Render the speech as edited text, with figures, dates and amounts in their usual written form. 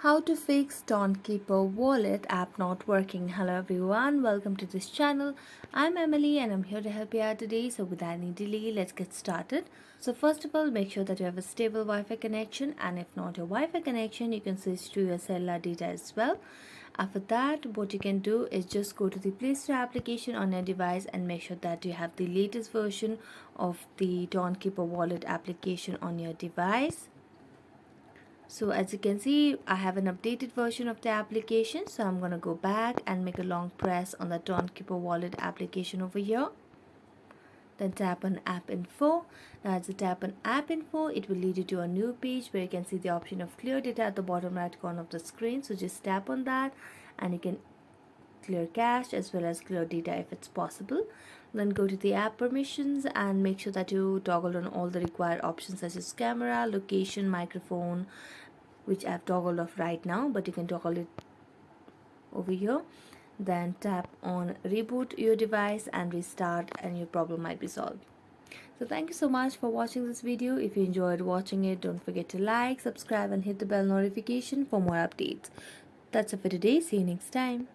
How to fix Tonkeeper Wallet app not working. Hello everyone, welcome to this channel. I'm Emily and I'm here to help you out today. So without any delay, let's get started. So first of all, make sure that you have a stable Wi-Fi connection, and if not your Wi-Fi connection, you can switch to your cellular data as well. After that, what you can do is just go to the Play Store application on your device and make sure that you have the latest version of the Tonkeeper Wallet application on your device. So as you can see, I have an updated version of the application. So I'm going to go back and make a long press on the Tonkeeper Wallet application over here. Then tap on App Info. Now as you tap on App Info, it will lead you to a new page where you can see the option of clear data at the bottom right corner of the screen. So just tap on that and you can clear cache as well as clear data if it's possible. Then go to the app permissions and make sure that you toggle on all the required options such as camera, location, microphone, which I've toggled off right now, but you can toggle it over here. Then tap on reboot your device and restart, and your problem might be solved. So thank you so much for watching this video. If you enjoyed watching it, don't forget to like, subscribe and hit the bell notification for more updates. That's it for today. See you next time.